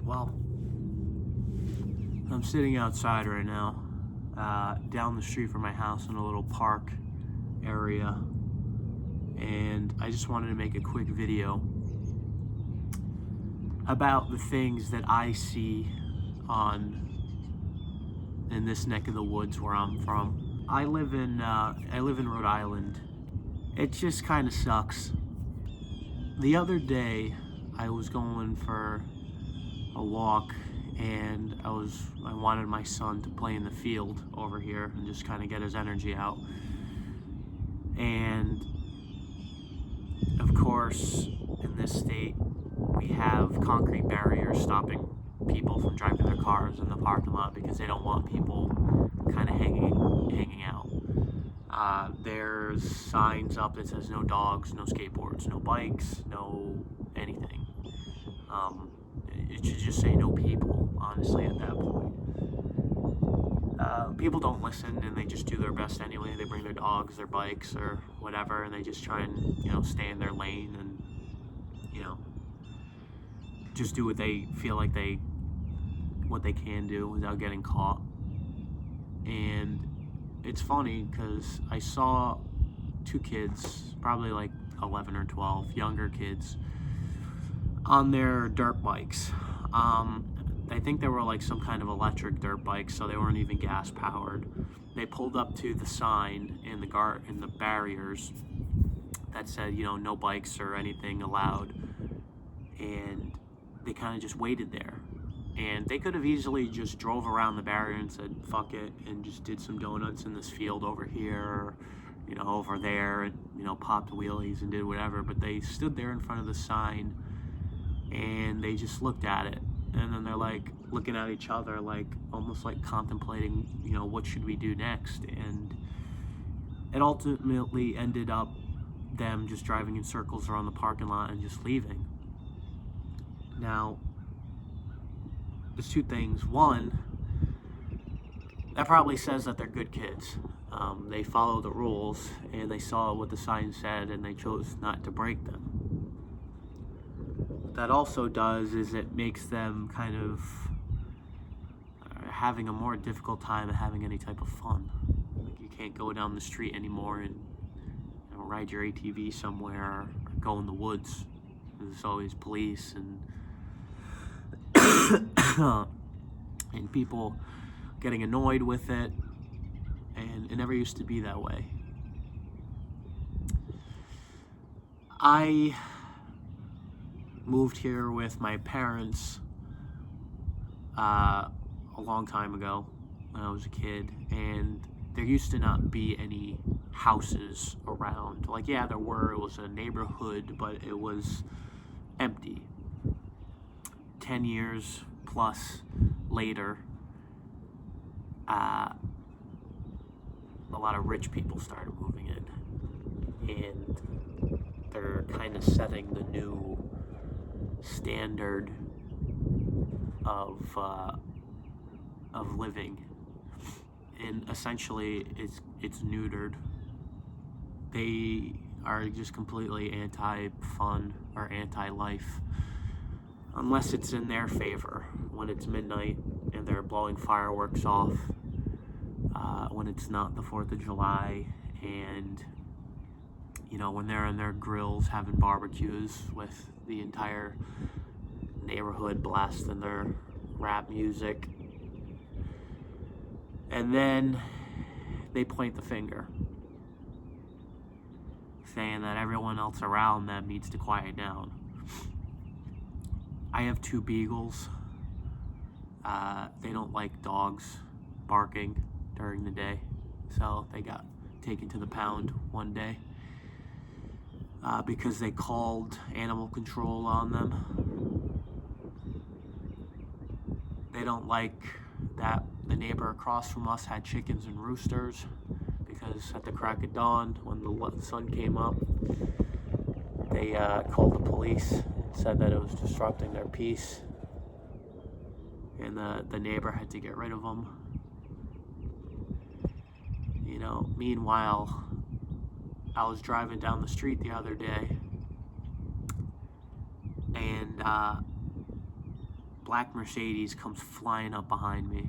Well, I'm sitting outside right now, down the street from my house in a little park area, and I just wanted to make a quick video about the things that I see in this neck of the woods where I'm from. I live in Rhode Island. It just kind of sucks. The other day, I was going for a walk, and I wanted my son to play in the field over here and just kind of get his energy out. And of course, in this state, we have concrete barriers stopping people from driving their cars in the parking lot because they don't want people kind of hanging out. There's signs up that says no dogs, no skateboards, no bikes, no anything. It should just say no people, honestly, at that point. People don't listen, and they just do their best anyway. They bring their dogs, their bikes, or whatever, and they just try and, stay in their lane and, just do what they feel like what they can do without getting caught. And it's funny because I saw two kids, probably like 11 or 12, younger kids, on their dirt bikes. I think they were like some kind of electric dirt bikes, so they weren't even gas powered. They pulled up to the sign in the barriers that said, no bikes or anything allowed, and they kind of just waited there. And they could have easily just drove around the barrier and said, fuck it, and just did some donuts in this field over here, or, over there, and, popped wheelies and did whatever. But they stood there in front of the sign, and they just looked at it. And then they're like looking at each other, like almost like contemplating, what should we do next? And it ultimately ended up them just driving in circles around the parking lot and just leaving. Now, there's two things. One, that probably says that they're good kids. They follow the rules, and they saw what the sign said, and they chose not to break them. What that also does is it makes them kind of having a more difficult time at having any type of fun. Like, you can't go down the street anymore and ride your ATV somewhere or go in the woods. There's always police and and people getting annoyed with it, and it never used to be that way. I moved here with my parents a long time ago when I was a kid, and there used to not be any houses around. Like, yeah, there were. It was a neighborhood, but it was empty. 10 years plus later, a lot of rich people started moving in, and they're kind of setting the new standard of living, and essentially it's neutered. They are just completely anti-fun or anti-life, unless it's in their favor, when it's midnight and they're blowing fireworks off, when it's not the 4th of July, and, when they're in their grills having barbecues with the entire neighborhood blasting their rap music. And then they point the finger, saying that everyone else around them needs to quiet down. I have 2 beagles. They don't like dogs barking during the day, so they got taken to the pound one day because they called animal control on them. They don't like that the neighbor across from us had chickens and roosters, because at the crack of dawn, when the sun came up, they called the police and said that it was disrupting their peace, and the neighbor had to get rid of them. Meanwhile, I was driving down the street the other day, and black Mercedes comes flying up behind me.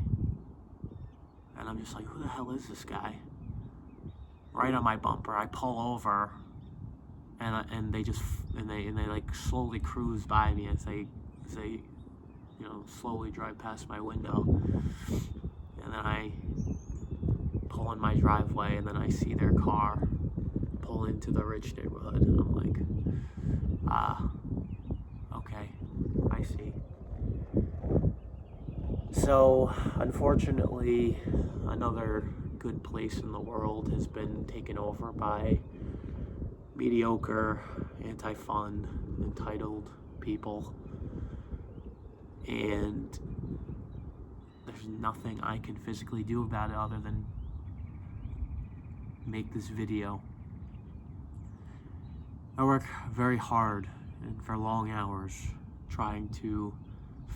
And I'm just like, who the hell is this guy? Right on my bumper. I pull over, and they like slowly cruise by me as they slowly drive past my window. And then I pull in my driveway, and then I see their car pull into the rich neighborhood, and I'm like, okay, I see. So, unfortunately, another good place in the world has been taken over by mediocre, anti-fun, entitled people. And there's nothing I can physically do about it other than make this video. I work very hard and for long hours trying to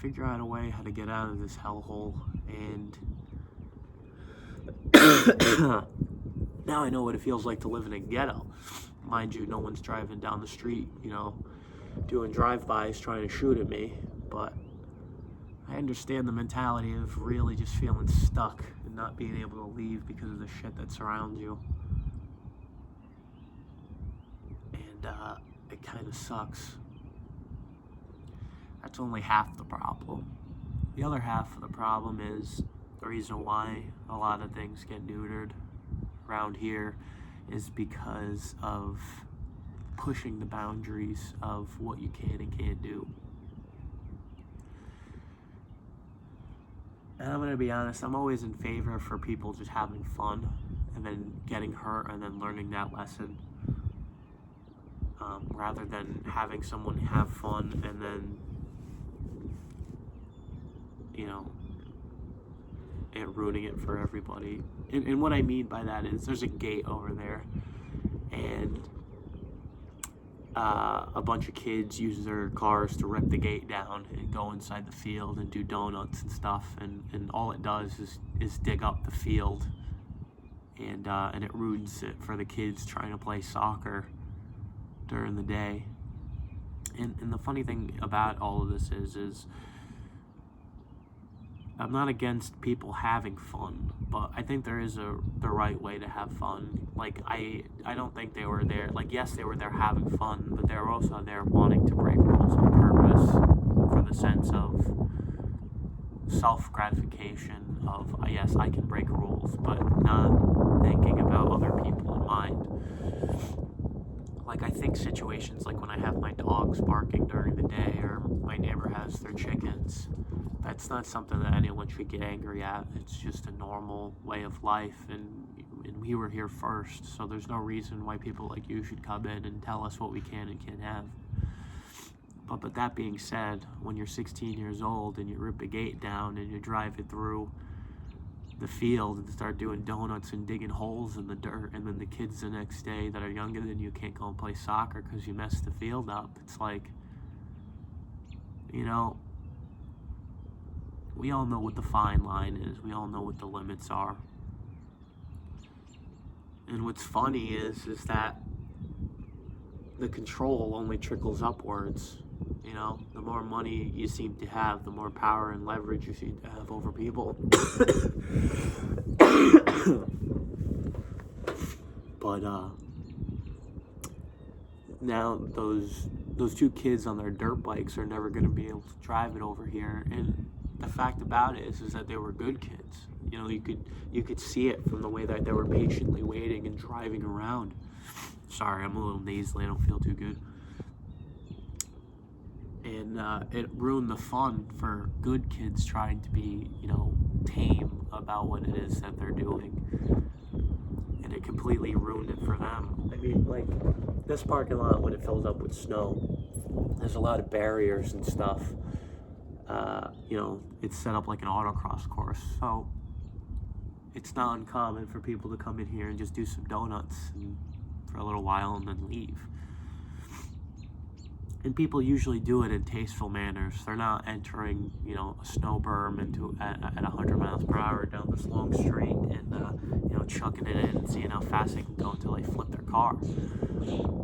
figure out a way how to get out of this hellhole, and now I know what it feels like to live in a ghetto. Mind you, no one's driving down the street, doing drive-bys trying to shoot at me, but I understand the mentality of really just feeling stuck and not being able to leave because of the shit that surrounds you. And it kind of sucks. That's only half the problem. The other half of the problem is the reason why a lot of things get neutered around here is because of pushing the boundaries of what you can and can't do. And I'm going to be honest, I'm always in favor for people just having fun and then getting hurt and then learning that lesson. Rather than having someone have fun and then, it ruining it for everybody. And what I mean by that is there's a gate over there, and a bunch of kids use their cars to rip the gate down and go inside the field and do donuts and stuff, and all it does is dig up the field, and it ruins it for the kids trying to play soccer during the day. And the funny thing about all of this is I'm not against people having fun, but I think there is the right way to have fun. Like, I don't think they were there, like, yes, they were there having fun, but they were also there wanting to break rules on purpose for the sense of self-gratification of, yes, I can break rules, but not thinking about other people in mind. Like, I think situations like when I have my dogs barking during the day or my neighbor has their chickens, that's not something that anyone should get angry at. It's just a normal way of life, and we were here first, so there's no reason why people like you should come in and tell us what we can and can't have. But that being said, when you're 16 years old and you rip a gate down and you drive it through the field and start doing donuts and digging holes in the dirt, and then the kids the next day that are younger than you can't go and play soccer because you messed the field up, it's like, we all know what the fine line is. We all know what the limits are. And what's funny is that the control only trickles upwards. The more money you seem to have, the more power and leverage you seem to have over people. But now those two kids on their dirt bikes are never going to be able to drive it over here. And the fact about it is that they were good kids. You could see it from the way that they were patiently waiting and driving around. Sorry, I'm a little nasally. I don't feel too good. And it ruined the fun for good kids trying to be, tame about what it is that they're doing. And it completely ruined it for them. I mean, like, this parking lot, when it fills up with snow, there's a lot of barriers and stuff. It's set up like an autocross course, so it's not uncommon for people to come in here and just do some donuts for a little while and then leave. And people usually do it in tasteful manners. They're not entering, a snow berm at 100 miles per hour down this long street and, chucking it in and seeing how fast they can go until they flip their car.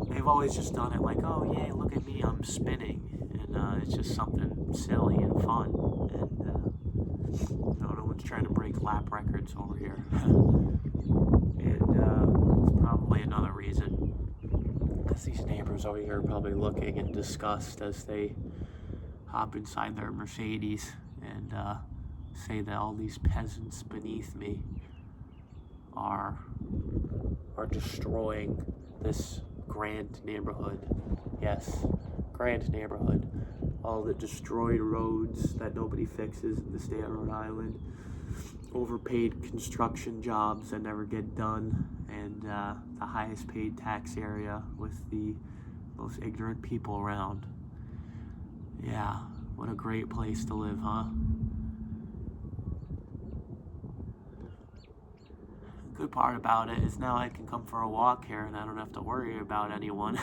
They've always just done it like, oh, yeah, look at me, I'm spinning. And it's just something silly and fun. And no one's trying to break lap records over here. And it's probably another reason. Because these neighbors over here are probably looking in disgust as they hop inside their Mercedes and say that all these peasants beneath me are destroying this grand neighborhood. Yes, grand neighborhood. All the destroyed roads that nobody fixes in the state of Rhode Island, overpaid construction jobs that never get done, and the highest paid tax area with the most ignorant people around. Yeah, what a great place to live, huh? The good part about it is now I can come for a walk here and I don't have to worry about anyone.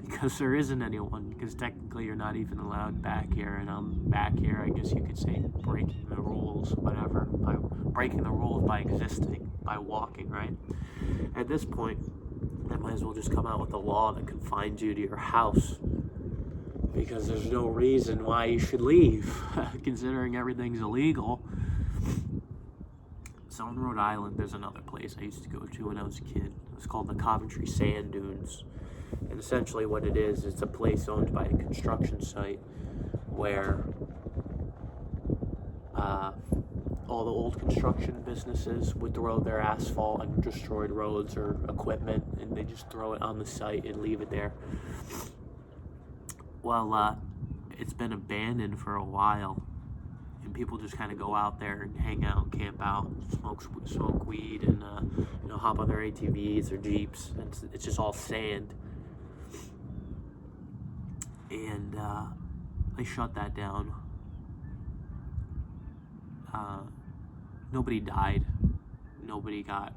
Because there isn't anyone, because technically you're not even allowed back here, and I'm back here, I guess you could say, breaking the rules, whatever, by breaking the rules by existing, by walking, right? At this point, I might as well just come out with a law that confines you to your house, because there's no reason why you should leave, considering everything's illegal. So in Rhode Island, there's another place I used to go to when I was a kid. It was called the Coventry Sand Dunes. And essentially what it is, it's a place owned by a construction site where all the old construction businesses would throw their asphalt and destroyed roads or equipment, and they just throw it on the site and leave it there. Well, it's been abandoned for a while, and people just kind of go out there and hang out, camp out, smoke weed, and hop on their ATVs or Jeeps. It's just all sand. And they shut that down. Nobody died. Nobody got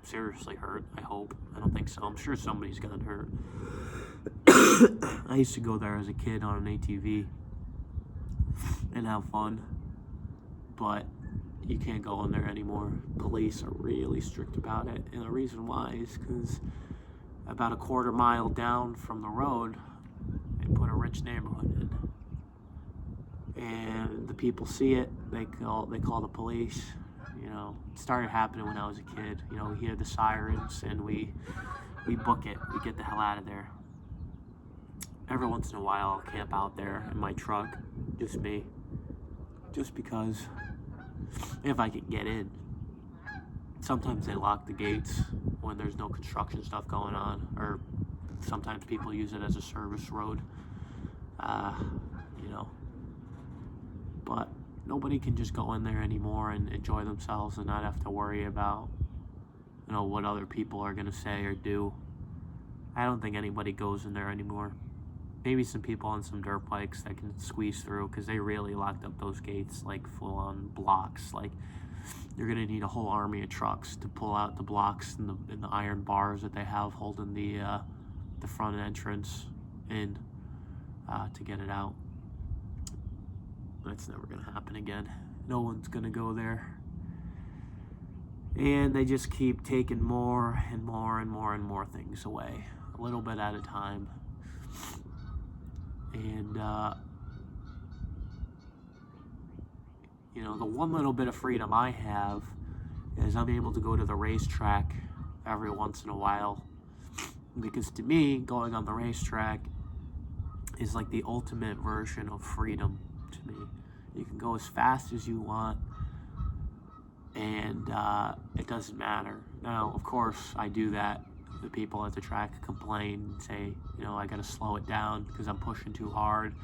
seriously hurt, I hope. I don't think so. I'm sure somebody's gotten hurt. I used to go there as a kid on an ATV and have fun. But you can't go in there anymore. Police are really strict about it. And the reason why is because about a quarter mile down from the road, they put a rich neighborhood in, and the people see it. They call the police. It started happening when I was a kid. We hear the sirens and we book it. We get the hell out of there. Every once in a while, I'll camp out there in my truck, just me, just because if I can get in. Sometimes they lock the gates when there's no construction stuff going on, or sometimes people use it as a service road, but nobody can just go in there anymore and enjoy themselves and not have to worry about, what other people are going to say or do. I don't think anybody goes in there anymore. Maybe some people on some dirt bikes that can squeeze through, because they really locked up those gates, like full-on blocks. Like, you're going to need a whole army of trucks to pull out the blocks and the iron bars that they have holding the front entrance in to get it out. That's never going to happen again. No one's going to go there. And they just keep taking more and more and more and more things away, a little bit at a time. And, the one little bit of freedom I have is I'm able to go to the racetrack every once in a while. Because to me, going on the racetrack is like the ultimate version of freedom to me. You can go as fast as you want, and it doesn't matter. Now, of course, I do that. The people at the track complain and say, I gotta slow it down because I'm pushing too hard.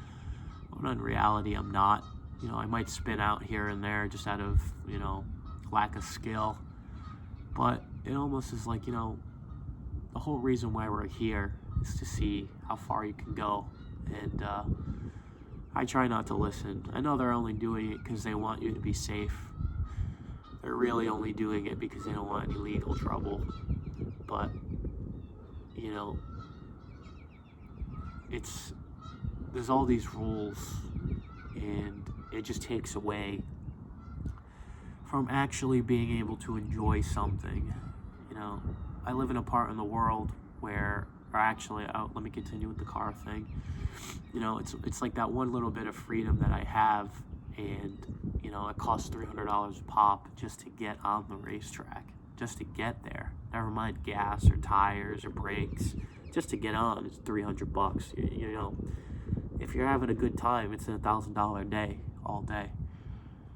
When in reality, I'm not. I might spin out here and there just out of, lack of skill. But it almost is like, the whole reason why we're here is to see how far you can go. And I try not to listen. I know they're only doing it because they want you to be safe. They're really only doing it because they don't want any legal trouble. But, there's all these rules, and it just takes away from actually being able to enjoy something. I live in a part in the world where or actually, let me continue with the car thing. You know, it's like that one little bit of freedom that I have, and you know, it costs $300 a pop just to get on the racetrack, just to get there. Never mind gas or tires or brakes. Just to get on, it's $300. You know, if you're having a good time, it's a $1,000 day, all day.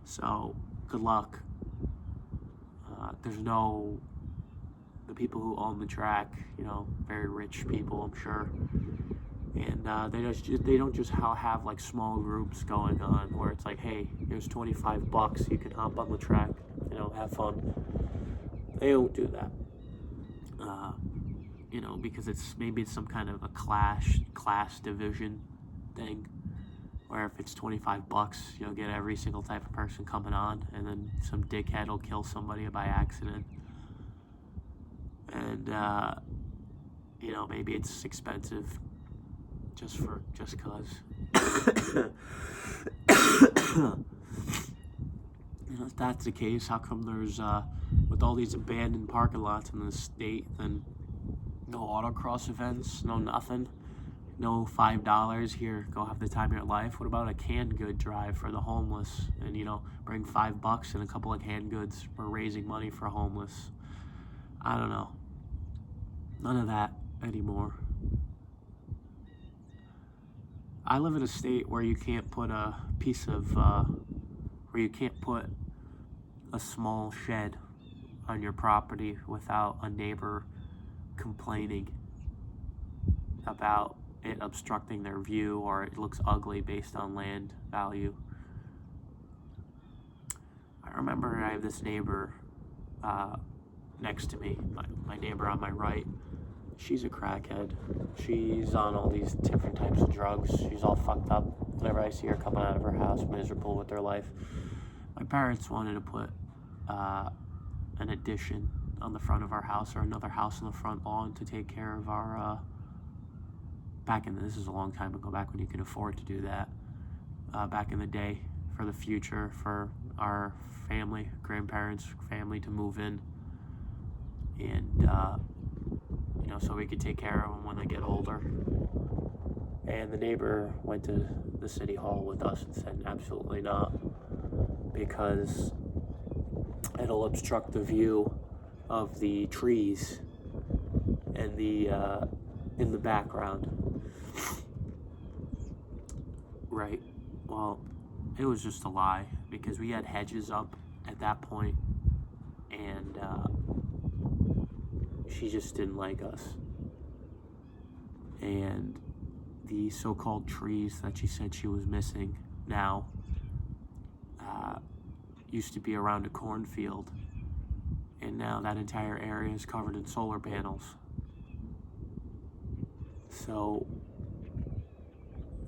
So, good luck. The people who own the track, you know, very rich people, I'm sure. And they don't just have like small groups going on where it's like, hey, here's $25, you can hop on the track, you know, have fun. They don't do that. You know, because it's some kind of a class division thing, where if it's $25, you'll get every single type of person coming on, and then some dickhead will kill somebody by accident. And you know, maybe it's expensive just cause. You know, if that's the case, how come there's with all these abandoned parking lots in the state, then no autocross events, no nothing, no $5 here, go have the time of your life? What about a canned good drive for the homeless? And you know, bring $5 and a couple of canned goods. We're raising money for homeless. I don't know. None of that anymore. I live in a state where you can't put a where you can't put a small shed on your property without a neighbor complaining about it obstructing their view, or it looks ugly based on land value. I remember I have this neighbor next to me, my neighbor on my right. She's a crackhead. She's on all these different types of drugs. She's all fucked up. Whenever I see her coming out of her house, miserable with their life. My parents wanted to put an addition on the front of our house, or another house on the front lawn, to take care of our this is a long time ago, back when you could afford to do that, back in the day, for the future, for our family, grandparents' family to move in, and you know, so we could take care of them when they get older. And the neighbor went to the city hall with us and said absolutely not, because it'll obstruct the view of the trees and the in the background. Right. Well, it was just a lie, because we had hedges up at that point, and she just didn't like us. And the so-called trees that she said she was missing now used to be around a cornfield, and now that entire area is covered in solar panels. So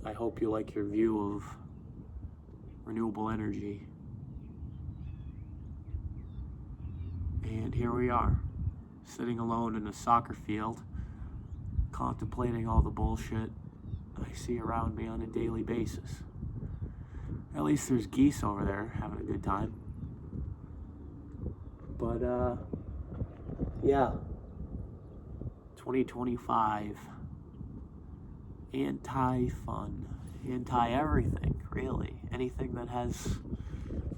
I hope you like your view of renewable energy. And here we are, sitting alone in a soccer field, contemplating all the bullshit I see around me on a daily basis. At least there's geese over there having a good time. But yeah, 2025, anti-fun, anti-everything, really. Anything that has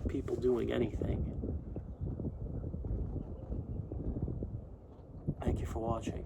people doing anything. Thank you for watching.